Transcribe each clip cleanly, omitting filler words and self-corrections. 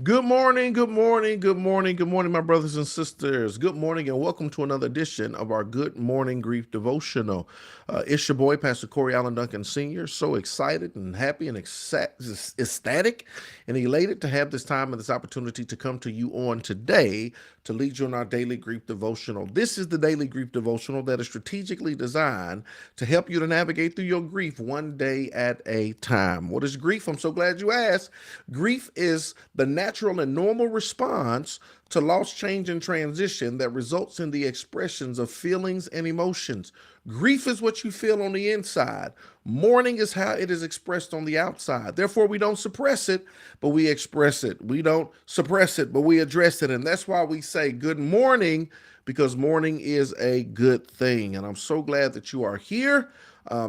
Good morning, good morning, good morning, good morning, my brothers and sisters. Good morning, and welcome to another edition of our Good Morning Grief Devotional. It's your boy, Pastor Corey Allen Duncan Sr. So excited and happy and ecstatic and elated to have this time and this opportunity to come to you on today to lead you in our daily grief devotional. This is the daily grief devotional that is strategically designed to help you to navigate through your grief one day at a time. What is grief? I'm so glad you asked. Grief is the natural and normal response to loss, change, and transition that results in the expressions of feelings and emotions. Grief is what you feel on the inside. Mourning is how it is expressed on the outside. Therefore, we don't suppress it, but we express it. We don't suppress it, but we address it. And that's why we say good morning, because mourning is a good thing. And I'm so glad that you are here.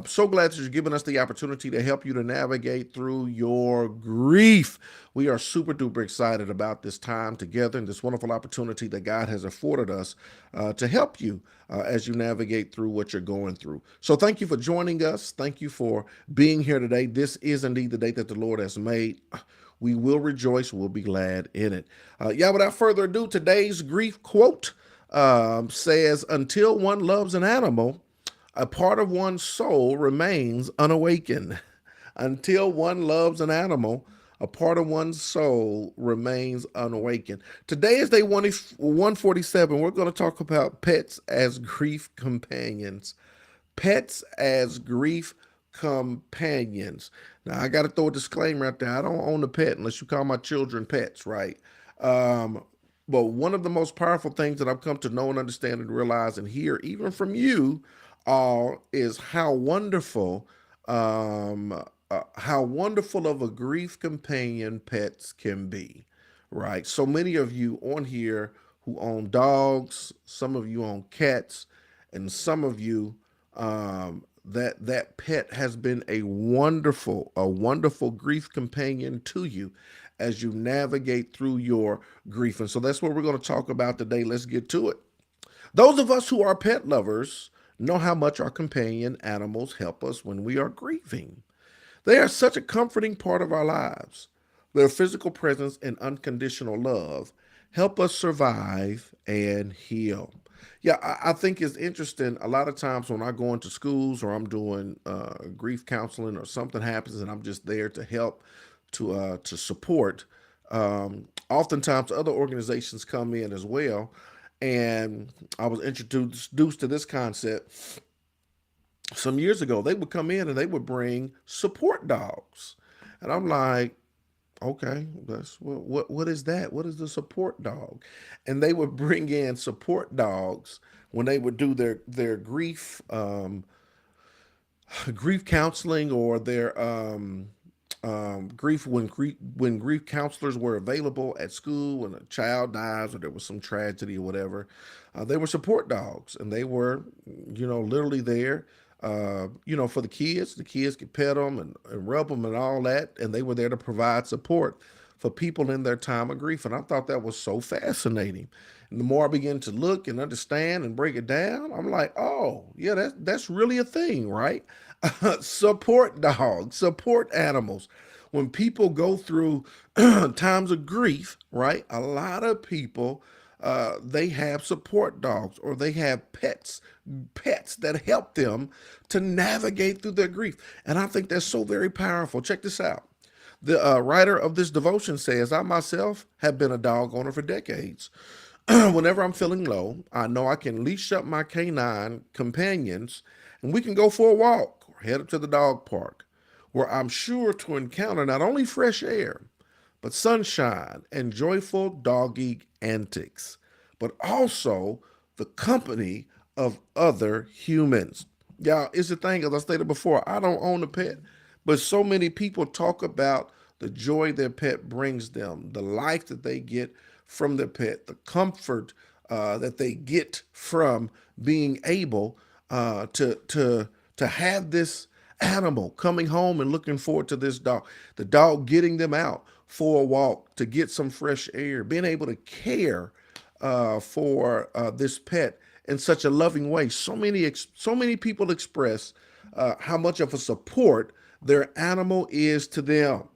So glad that you're giving us the opportunity to help you to navigate through your grief. We are super duper excited about this time together and this wonderful opportunity that God has afforded us to help you as you navigate through what you're going through. So thank you for joining us. Thank you for being here today. This is indeed the day that the Lord has made. We will rejoice. We'll be glad in it. Without further ado, today's grief quote says, "Until one loves an animal, a part of one's soul remains unawakened." Until one loves an animal, a part of one's soul remains unawakened. Today is day 147. We're going to talk about pets as grief companions. Pets as grief companions. Now, I got to throw a disclaimer out there. I don't own a pet unless you call my children pets, right? Um, but one of the most powerful things that I've come to know and understand and realize and hear, even from you, is how wonderful of a grief companion pets can be, right? So many of you on here who own dogs, some of you own cats, and some of you that pet has been a wonderful grief companion to you as you navigate through your grief. And so that's what we're going to talk about today. Let's get to it. Those of us who are pet lovers know how much our companion animals help us when we are grieving. They are such a comforting part of our lives. Their physical presence and unconditional love help us survive and heal. Yeah, I think it's interesting. A lot of times when I go into schools or I'm doing grief counseling or something happens and I'm just there to help, to support. Oftentimes, other organizations come in as well, and I was introduced to this concept some years ago. They would come in and they would bring support dogs, and I'm like, okay, that's what is that? What is the support dog? And they would bring in support dogs when they would do their grief counseling or their grief counselors were available at school when a child dies or there was some tragedy or whatever. They were support dogs, and they were, literally there. For the kids. The kids could pet them and rub them and all that, and they were there to provide support for people in their time of grief. And I thought that was so fascinating. And the more I began to look and understand and break it down, I'm like, oh, yeah, that's really a thing, right? Support dogs, support animals. When people go through times of grief, right? A lot of people they have support dogs or they have pets that help them to navigate through their grief. And I think that's so very powerful. Check this out. The writer of this devotion says, "I myself have been a dog owner for decades. Whenever I'm feeling low, I know I can leash up my canine companions and we can go for a walk or head up to the dog park, where I'm sure to encounter not only fresh air, but sunshine and joyful doggy antics, but also the company of other humans." Y'all, it's the thing, as I stated before, I don't own a pet, but so many people talk about the joy their pet brings them, the life that they get from their pet, the comfort that they get from being able to have this animal coming home and looking forward to this dog, the dog getting them out for a walk to get some fresh air, being able to care for this pet in such a loving way. So many people express how much of a support their animal is to them.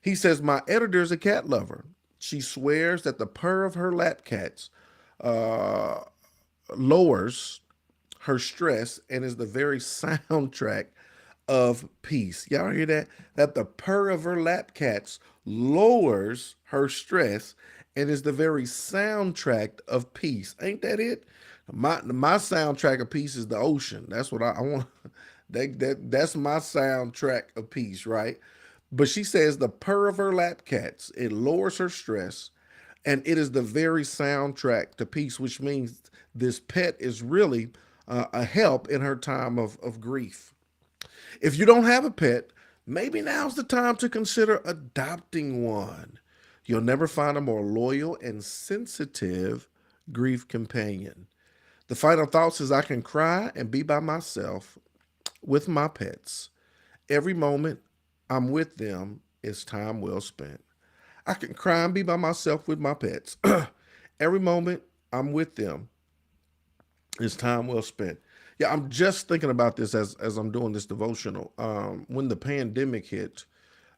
He says, "My editor is a cat lover, She swears that the purr of her lap cats uh, lowers her stress and is the very soundtrack of peace. Y'all hear that? That the purr of her lap cats lowers her stress and is the very soundtrack of peace. Ain't that it? My soundtrack of peace is the ocean. That's what I want. That's my soundtrack of peace, right? But she says the purr of her lap cats, it lowers her stress, and it is the very soundtrack to peace, which means this pet is really a help in her time of grief. If you don't have a pet, maybe now's the time to consider adopting one. You'll never find a more loyal and sensitive grief companion. The final thought is I can cry and be by myself with my pets. Every moment I'm with them is time well spent. I can cry and be by myself with my pets. Every moment I'm with them is time well spent. Yeah, I'm just thinking about this as I'm doing this devotional. When the pandemic hit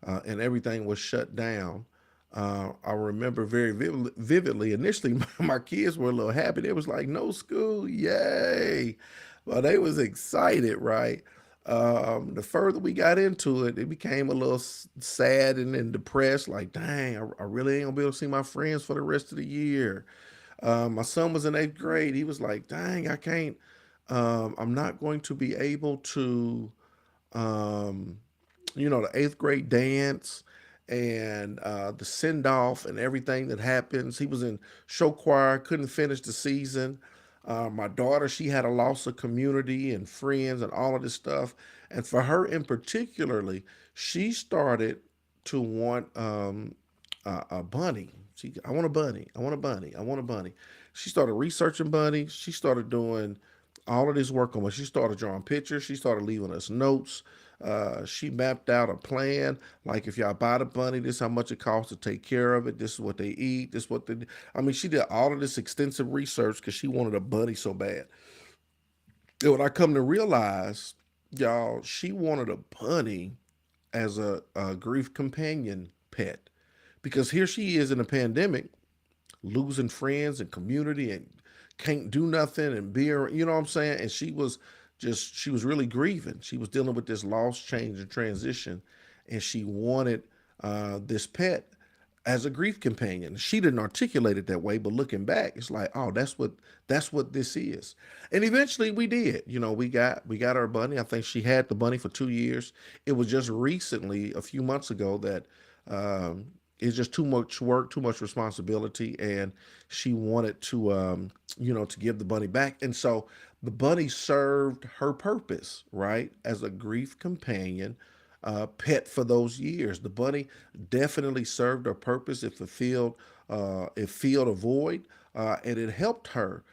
and everything was shut down, I remember very vividly. Initially, my kids were a little happy. They was like, "No school, yay!" Well, they was excited, right? The further we got into it, it became a little sad and depressed. Like, dang, I really ain't gonna be able to see my friends for the rest of the year. My son was in eighth grade. He was like, dang, I can't. I'm not going to be able to um, the eighth grade dance and the send off and everything that happens. He was in show choir, couldn't finish the season. My daughter, she had a loss of community and friends and all of this stuff. And for her in particularly, she started to want a bunny. I want a bunny. I want a bunny. I want a bunny. She started researching bunnies. She started doing all of this work on it. She started drawing pictures. She started leaving us notes. She mapped out a plan. Like if y'all buy the bunny, this is how much it costs to take care of it. This is what they eat. This is what they do. I mean, she did all of this extensive research because she wanted a bunny so bad. And what I come to realize, y'all, she wanted a bunny as a grief companion pet. Because here she is in a pandemic, losing friends and community and can't do nothing and beer, you know what I'm saying? And she was really grieving. She was dealing with this loss, change, and transition. And she wanted this pet as a grief companion. She didn't articulate it that way, but looking back, it's like, oh, that's what this is. And eventually we did. We got our bunny. I think she had the bunny for 2 years. It was just recently, a few months ago, that um, it's just too much work, too much responsibility, and she wanted to give the bunny back. And so the bunny served her purpose, right, as a grief companion pet for those years. The bunny definitely served her purpose. It filled a void, and it helped her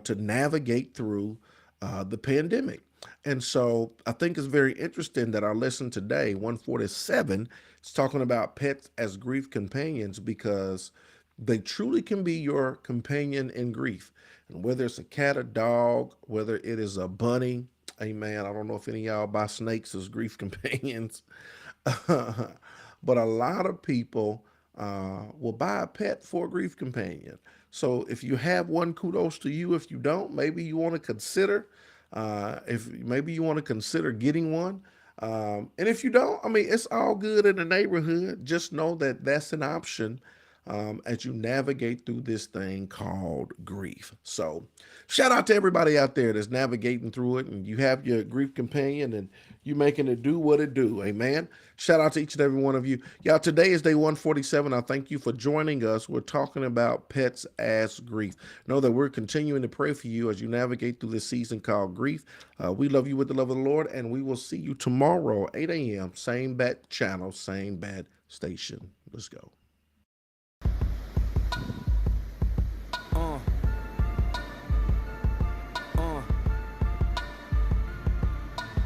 to navigate through the pandemic. And so I think it's very interesting that our lesson today, 147, is talking about pets as grief companions because they truly can be your companion in grief. And whether it's a cat, a dog, whether it is a bunny, amen. I don't know if any of y'all buy snakes as grief companions, but a lot of people will buy a pet for a grief companion. So if you have one, kudos to you. If you don't, maybe you want to consider. If maybe you want to consider getting one. And if you don't, I mean, it's all good in the neighborhood. Just know that that's an option as you navigate through this thing called grief. So, shout out to everybody out there that's navigating through it, and you have your grief companion, and you making it do what it do. Amen. Shout out to each and every one of you. Y'all, today is day 147. I thank you for joining us. We're talking about pets as grief. Know that we're continuing to pray for you as you navigate through this season called grief. We love you with the love of the Lord, and we will see you tomorrow, 8 a.m., same bat channel, same bat station. Let's go.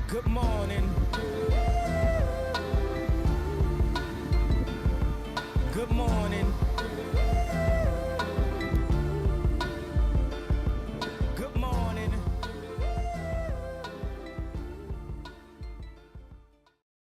Good morning. Good morning.